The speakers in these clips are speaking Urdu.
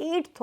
8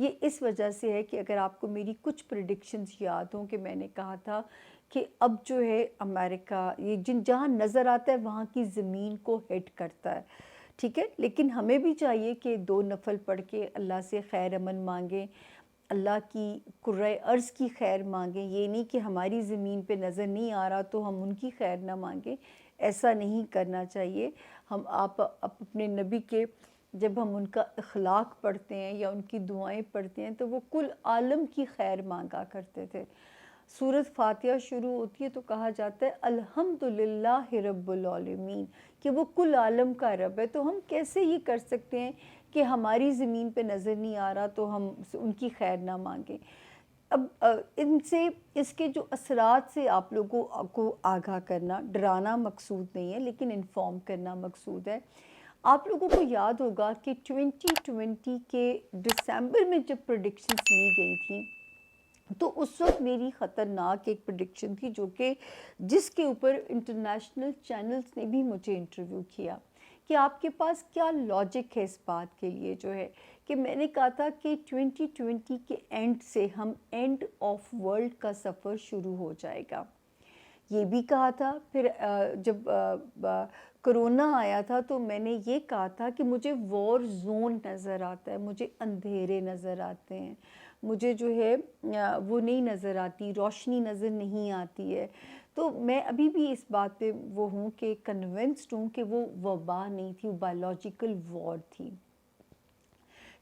یہ اس وجہ سے ہے کہ اگر آپ کو میری کچھ پریڈکشنز یاد ہوں کہ میں نے کہا تھا کہ اب جو ہے امریکہ یہ جہاں نظر آتا ہے وہاں کی زمین کو ہٹ کرتا ہے، ٹھیک ہے، لیکن ہمیں بھی چاہیے کہ 2 نفل پڑھ کے اللہ سے خیر امن مانگیں، اللہ کی کرۂ ارض کی خیر مانگیں، یہ نہیں کہ ہماری زمین پہ نظر نہیں آ رہا تو ہم ان کی خیر نہ مانگیں، ایسا نہیں کرنا چاہیے۔ آپ اپنے نبی کے جب ہم ان کا اخلاق پڑھتے ہیں یا ان کی دعائیں پڑھتے ہیں تو وہ کل عالم کی خیر مانگا کرتے تھے۔ سورۃ فاتحہ شروع ہوتی ہے تو کہا جاتا ہے الحمدللہ رب العالمین، کہ وہ کل عالم کا رب ہے۔ تو ہم کیسے یہ کر سکتے ہیں کہ ہماری زمین پہ نظر نہیں آ رہا تو ہم ان کی خیر نہ مانگیں؟ اب اس کے جو اثرات سے آپ لوگوں کو آگاہ کرنا، ڈرانا مقصود نہیں ہے لیکن انفارم کرنا مقصود ہے۔ آپ لوگوں کو یاد ہوگا کہ 2020 کے دسمبر میں جب پریڈکشنز لی گئی تھیں تو اس وقت میری خطرناک ایک پریڈکشن تھی جو کہ جس کے اوپر انٹرنیشنل چینلز نے بھی مجھے انٹرویو کیا کہ آپ کے پاس کیا لاجک ہے اس بات کے لیے، جو ہے کہ میں نے کہا تھا کہ 2020 کے اینڈ سے ہم اینڈ آف ورلڈ کا سفر شروع ہو جائے گا، یہ بھی کہا تھا۔ پھر جب کرونا آیا تھا تو میں نے یہ کہا تھا کہ مجھے وار زون نظر آتا ہے، مجھے اندھیرے نظر آتے ہیں، مجھے جو ہے وہ نہیں نظر آتی، روشنی نظر نہیں آتی ہے۔ تو میں ابھی بھی اس بات پہ وہ ہوں کہ کنونسڈ ہوں کہ وہ وبا نہیں تھی، وہ بایولوجیکل وار تھی۔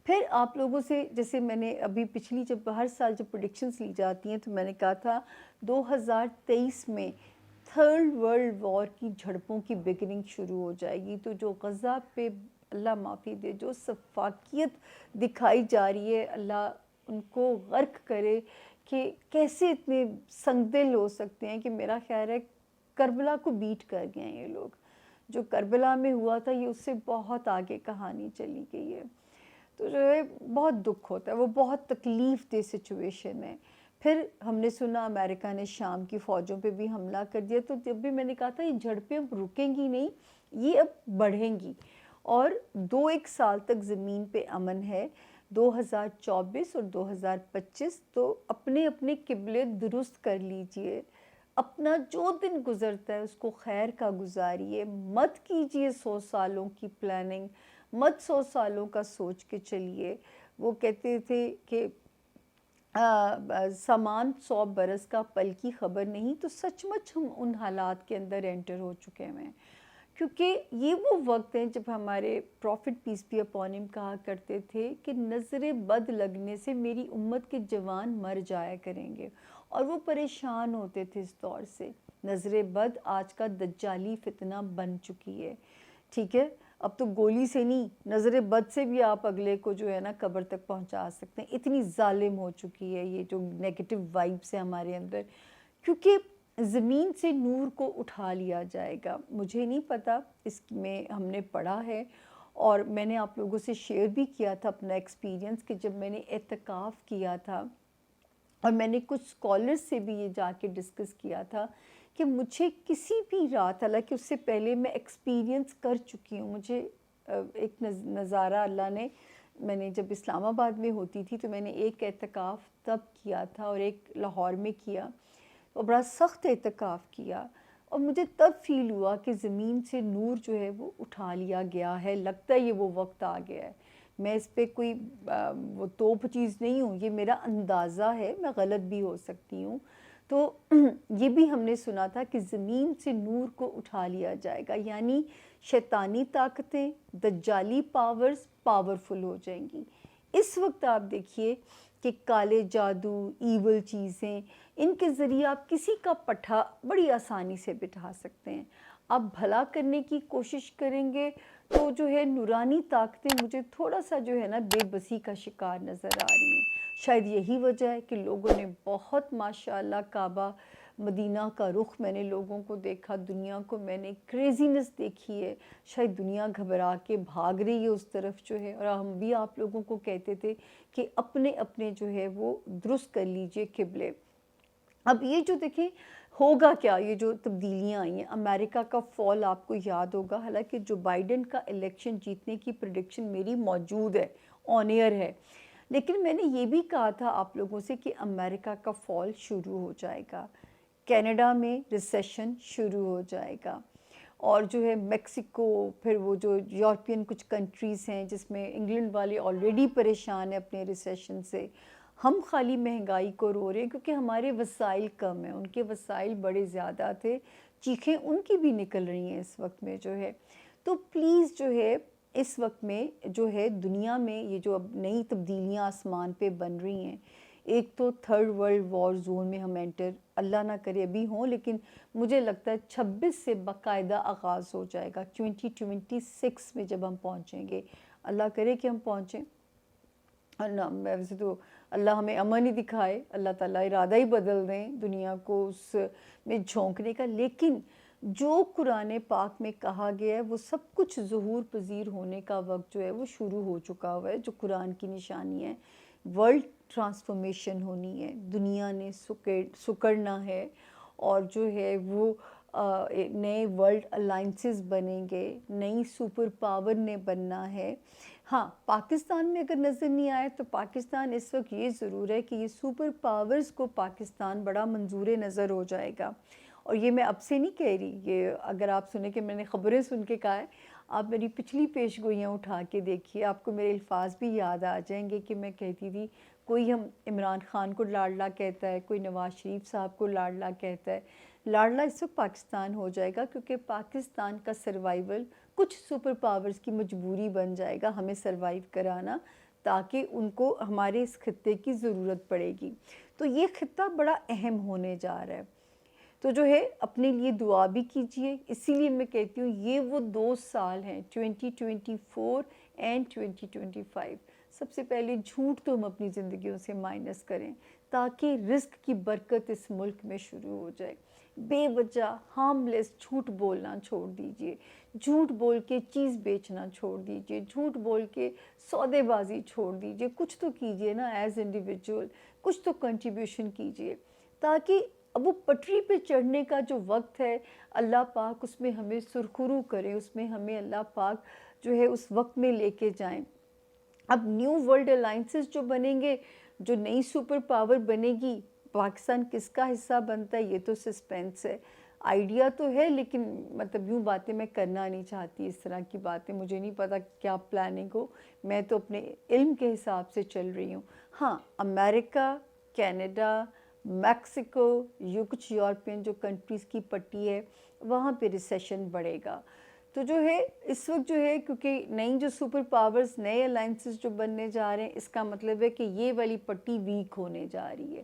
پھر آپ لوگوں سے جیسے میں نے ابھی پچھلی جب ہر سال جب پریڈکشنز لی جاتی ہیں تو میں نے کہا تھا 2023 میں تھرڈ ورلڈ وار کی جھڑپوں کی بگننگ شروع ہو جائے گی۔ تو جو غزہ پہ اللہ معافی دے جو سفاکیت دکھائی جا رہی ہے، اللہ ان کو غرق کرے کہ کیسے اتنے سنگدل ہو سکتے ہیں کہ میرا خیال ہے کربلا کو بیٹ کر گئے ہیں یہ لوگ۔ جو کربلا میں ہوا تھا یہ اس سے بہت آگے کہانی چلی گئی ہے، تو جو ہے بہت دکھ ہوتا ہے، وہ بہت تکلیف دہ سچویشن ہے۔ پھر ہم نے سنا امریکہ نے شام کی فوجوں پہ بھی حملہ کر دیا، تو جب بھی میں نے کہا تھا یہ جھڑپیں اب رکیں گی نہیں، یہ اب بڑھیں گی، اور 2-1 سال تک زمین پہ امن ہے۔ 2024 اور 2025 تو اپنے اپنے قبلے درست کر لیجئے، اپنا جو دن گزرتا ہے اس کو خیر کا گزاریے، مت کیجئے 100 سالوں کی پلاننگ، مت 100 سالوں کا سوچ کے چلیے۔ وہ کہتے تھے کہ سامان 100 برس کا پل کی خبر نہیں، تو سچ مچ ہم ان حالات کے اندر انٹر ہو چکے ہیں، کیونکہ یہ وہ وقت ہیں جب ہمارے profit piece be upon him کہا کرتے تھے کہ نظر بد لگنے سے میری امت کے جوان مر جایا کریں گے، اور وہ پریشان ہوتے تھے اس دور سے۔ نظر بد آج کا دجالی فتنہ بن چکی ہے، ٹھیک ہے، اب تو گولی سے نہیں، نظر بد سے بھی آپ اگلے کو جو ہے نا قبر تک پہنچا سکتے ہیں، اتنی ظالم ہو چکی ہے یہ جو نیگیٹو وائبس ہیں ہمارے اندر، کیونکہ زمین سے نور کو اٹھا لیا جائے گا۔ مجھے نہیں پتا، اس میں ہم نے پڑھا ہے اور میں نے آپ لوگوں سے شیئر بھی کیا تھا اپنا ایکسپیرینس کہ جب میں نے اعتکاف کیا تھا اور میں نے کچھ سکولرز سے بھی یہ جا کے ڈسکس کیا تھا کہ مجھے کسی بھی رات، حالانکہ اس سے پہلے میں ایکسپیرینس کر چکی ہوں، مجھے ایک نظارہ اللہ نے، میں نے جب اسلام آباد میں ہوتی تھی تو میں نے ایک اعتکاف تب کیا تھا اور ایک لاہور میں کیا، اور بڑا سخت اعتکاف کیا، اور مجھے تب فیل ہوا کہ زمین سے نور جو ہے وہ اٹھا لیا گیا ہے، لگتا ہے یہ وہ وقت آ گیا ہے۔ میں اس پہ کوئی وہ توپ چیز نہیں ہوں، یہ میرا اندازہ ہے، میں غلط بھی ہو سکتی ہوں۔ تو یہ بھی ہم نے سنا تھا کہ زمین سے نور کو اٹھا لیا جائے گا، یعنی شیطانی طاقتیں، دجالی پاورز پاورفل ہو جائیں گی۔ اس وقت آپ دیکھیے کہ کالے جادو، ایول چیزیں، ان کے ذریعے آپ کسی کا پٹھا بڑی آسانی سے بٹھا سکتے ہیں۔ آپ بھلا کرنے کی کوشش کریں گے تو جو ہے نورانی طاقتیں مجھے تھوڑا سا جو ہے نا بے بسی کا شکار نظر آ رہی ہیں۔ شاید یہی وجہ ہے کہ لوگوں نے بہت ماشاءاللہ کعبہ مدینہ کا رخ، میں نے لوگوں کو دیکھا، دنیا کو میں نے کریزینس دیکھی ہے، شاید دنیا گھبرا کے بھاگ رہی ہے اس طرف جو ہے، اور ہم بھی آپ لوگوں کو کہتے تھے کہ اپنے اپنے جو ہے وہ درست کر لیجئے قبلے۔ اب یہ جو دیکھیں ہوگا کیا، یہ جو تبدیلیاں آئی ہیں، امریکہ کا فال آپ کو یاد ہوگا، حالانکہ جو بائیڈن کا الیکشن جیتنے کی پریڈکشن میری موجود ہے، آن ایئر ہے، لیکن میں نے یہ بھی کہا تھا آپ لوگوں سے کہ امریکہ کا فال شروع ہو جائے گا، کینیڈا میں ریسیشن شروع ہو جائے گا، اور جو ہے میکسیکو، پھر وہ جو یورپین کچھ کنٹریز ہیں جس میں انگلینڈ والے آلریڈی پریشان ہیں اپنے ریسیشن سے، ہم خالی مہنگائی کو رو رہے ہیں کیونکہ ہمارے وسائل کم ہیں، ان کے وسائل بڑے زیادہ تھے، چیخیں ان کی بھی نکل رہی ہیں اس وقت میں جو ہے۔ تو پلیز جو ہے اس وقت میں جو ہے دنیا میں یہ جو اب نئی تبدیلیاں آسمان پہ بن رہی ہیں، ایک تو تھرڈ ورلڈ وار زون میں ہم انٹر اللہ نہ کرے ابھی ہوں، لیکن مجھے لگتا ہے 26 سے باقاعدہ آغاز ہو جائے گا، 2026 میں جب ہم پہنچیں گے، اللہ کرے کہ ہم پہنچیں۔ ویسے تو اللہ ہمیں امن ہی دکھائے، اللہ تعالیٰ ارادہ ہی بدل دیں دنیا کو اس میں جھونکنے کا، لیکن جو قرآن پاک میں کہا گیا ہے وہ سب کچھ ظہور پذیر ہونے کا وقت جو ہے وہ شروع ہو چکا ہوا ہے، جو قرآن کی نشانی ہے۔ ورلڈ ٹرانسفارمیشن ہونی ہے، دنیا نے سکڑنا ہے، اور جو ہے وہ نئے ورلڈ الائنسز بنیں گے، نئی سپر پاور نے بننا ہے۔ ہاں، پاکستان میں اگر نظر نہیں آئے تو پاکستان اس وقت یہ ضرور ہے کہ یہ سپر پاورز کو پاکستان بڑا منظور نظر ہو جائے گا، اور یہ میں اب سے نہیں کہہ رہی، یہ اگر آپ سنیں کہ میں نے خبریں سن کے کہا ہے، آپ میری پچھلی پیش گوئیاں اٹھا کے دیکھیے، آپ کو میرے الفاظ بھی یاد آ جائیں گے کہ میں کہتی تھی کوئی ہم عمران خان کو لاڈلا کہتا ہے، کوئی نواز شریف صاحب کو لاڈلا کہتا ہے۔ لاڈلا اس وقت پاکستان ہو جائے گا کیونکہ پاکستان کا سروائیول کچھ سپر پاورز کی مجبوری بن جائے گا ہمیں سروائیو کرانا، تاکہ ان کو ہمارے اس خطے کی ضرورت پڑے گی۔ تو یہ خطہ بڑا اہم ہونے جا رہا ہے، تو جو ہے اپنے لیے دعا بھی کیجئے۔ اسی لیے میں کہتی ہوں یہ وہ 2 سال ہیں 2024 اینڈ 2025، سب سے پہلے جھوٹ تو ہم اپنی زندگیوں سے مائنس کریں تاکہ رزق کی برکت اس ملک میں شروع ہو جائے۔ بے وجہ ہارملیس جھوٹ بولنا چھوڑ دیجئے، جھوٹ بول کے چیز بیچنا چھوڑ دیجئے، جھوٹ بول کے سودے بازی چھوڑ دیجئے، کچھ تو کیجئے نا ایز انڈیویجول، کچھ تو کنٹریبیوشن کیجئے، تاکہ اب وہ پٹری پہ چڑھنے کا جو وقت ہے اللہ پاک اس میں ہمیں سرخرو کرے، اس میں ہمیں اللہ پاک جو ہے اس وقت میں لے کے جائیں۔ اب نیو ورلڈ الائنسز جو بنیں گے، جو نئی سپر پاور بنے گی، پاکستان کس کا حصہ بنتا ہے یہ تو سسپینس ہے، آئیڈیا تو ہے لیکن مطلب یوں باتیں میں کرنا نہیں چاہتی، اس طرح کی باتیں مجھے نہیں پتا کیا پلاننگ ہو، میں تو اپنے علم کے حساب سے چل رہی ہوں۔ ہاں، امریکہ، کینیڈا، میکسیکو، یہ کچھ یورپین جو کنٹریز کی پٹی ہے وہاں پہ ریسیشن بڑھے گا۔ تو جو ہے اس وقت جو ہے کیونکہ نئی جو سپر پاورز، نئے الائنسز جو بننے جا رہے ہیں، اس کا مطلب ہے کہ یہ والی پٹی ویک ہونے جا رہی ہے،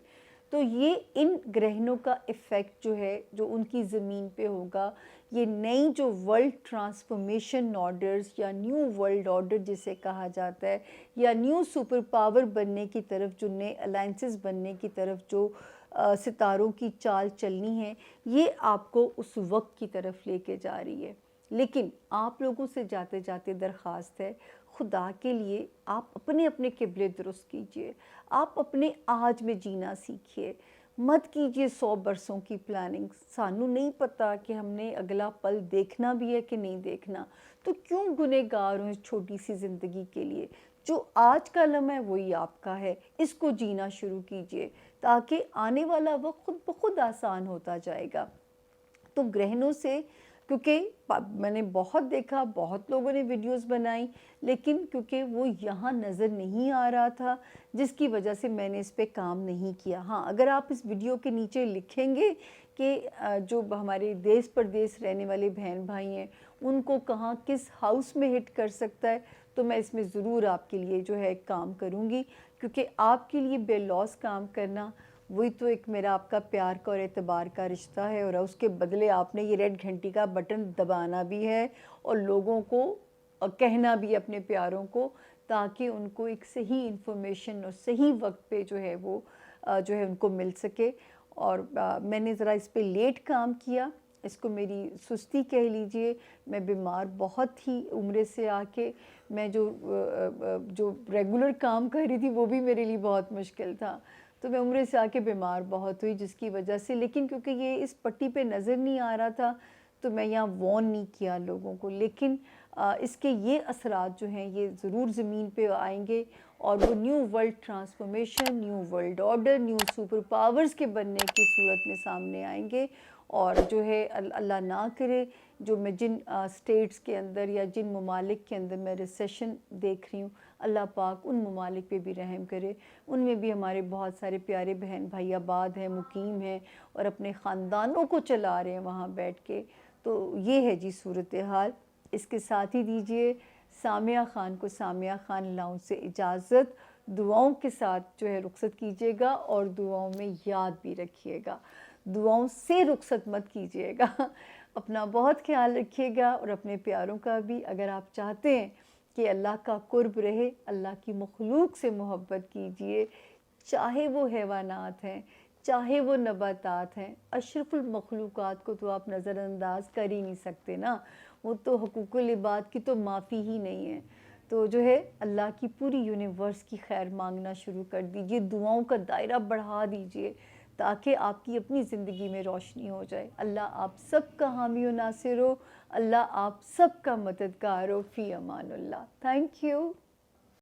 تو یہ ان گرہنوں کا ایفیکٹ جو ہے جو ان کی زمین پہ ہوگا، یہ نئی جو ورلڈ ٹرانسفارمیشن آرڈرز یا نیو ورلڈ آرڈر جسے کہا جاتا ہے، یا نیو سپر پاور بننے کی طرف، جو نئے الائنسز بننے کی طرف جو ستاروں کی چال چلنی ہے، یہ آپ کو اس وقت کی طرف لے کے جا رہی ہے۔ لیکن آپ لوگوں سے جاتے جاتے درخواست ہے، خدا کے لیے آپ اپنے اپنے قبلے درست کیجئے، آپ اپنے آج میں جینا سیکھیے، مت کیجئے 100 برسوں کی پلاننگ، سانوں نہیں پتا کہ ہم نے اگلا پل دیکھنا بھی ہے کہ نہیں دیکھنا، تو کیوں گنہگار ہوں اس چھوٹی سی زندگی کے لیے؟ جو آج کا لمحہ ہے وہی آپ کا ہے، اس کو جینا شروع کیجئے تاکہ آنے والا وقت خود بخود آسان ہوتا جائے گا۔ تو گرہنوں سے، کیونکہ میں نے بہت دیکھا، بہت لوگوں نے ویڈیوز بنائی، لیکن کیونکہ وہ یہاں نظر نہیں آ رہا تھا، جس کی وجہ سے میں نے اس پہ کام نہیں کیا۔ ہاں، اگر آپ اس ویڈیو کے نیچے لکھیں گے کہ جو ہمارے دیس پردیس رہنے والے بہن بھائی ہیں ان کو کہاں کس ہاؤس میں ہٹ کر سکتا ہے، تو میں اس میں ضرور آپ کے لیے جو ہے کام کروں گی، کیونکہ آپ کے لیے بے لوث کام کرنا وہی تو ایک میرا آپ کا پیار کا اور اعتبار کا رشتہ ہے، اور اس کے بدلے آپ نے یہ ریڈ گھنٹی کا بٹن دبانا بھی ہے اور لوگوں کو کہنا بھی اپنے پیاروں کو، تاکہ ان کو ایک صحیح انفارمیشن اور صحیح وقت پہ جو ہے وہ جو ہے ان کو مل سکے۔ اور میں نے ذرا اس پہ لیٹ کام کیا، اس کو میری سستی کہہ لیجئے، میں بیمار بہت ہی عمرے سے آ کے، میں جو ریگولر کام کر رہی تھی وہ بھی میرے لیے بہت مشکل تھا، تو میں عمرے سے آ کے بیمار بہت ہوئی جس کی وجہ سے، لیکن کیونکہ یہ اس پٹی پہ نظر نہیں آ رہا تھا تو میں یہاں وارن نہیں کیا لوگوں کو، لیکن اس کے یہ اثرات جو ہیں یہ ضرور زمین پہ آئیں گے، اور وہ new world transformation, new world order, new super powers کے بننے کی صورت میں سامنے آئیں گے۔ اور جو ہے اللہ نہ کرے جو میں جن اسٹیٹس کے اندر یا جن ممالک کے اندر میں ریسیشن دیکھ رہی ہوں، اللہ پاک ان ممالک پہ بھی رحم کرے، ان میں بھی ہمارے بہت سارے پیارے بہن بھائی آباد ہیں، مقیم ہیں، اور اپنے خاندانوں کو چلا رہے ہیں وہاں بیٹھ کے۔ تو یہ ہے جی صورتحال۔ اس کے ساتھ ہی دیجئے سامیہ خان کو سامیہ خان لاؤنج سے اجازت، دعاؤں کے ساتھ جو ہے رخصت کیجیے گا، اور دعاؤں میں یاد بھی رکھیے گا، دعاؤں سے رخصت مت کیجیے گا۔ اپنا بہت خیال رکھیے گا، اور اپنے پیاروں کا بھی۔ اگر آپ چاہتے ہیں کہ اللہ کا قرب رہے، اللہ کی مخلوق سے محبت کیجئے، چاہے وہ حیوانات ہیں، چاہے وہ نباتات ہیں۔ اشرف المخلوقات کو تو آپ نظر انداز کر ہی نہیں سکتے نا، وہ تو حقوق العباد کی تو معافی ہی نہیں ہے۔ تو جو ہے اللہ کی پوری یونیورس کی خیر مانگنا شروع کر دیجئے، دعاؤں کا دائرہ بڑھا دیجئے، تاکہ آپ کی اپنی زندگی میں روشنی ہو جائے۔ اللہ آپ سب کا حامی و ناصر ہو، اللہ آپ سب کا مددگار ہو۔ فی امان اللہ۔ Thank you.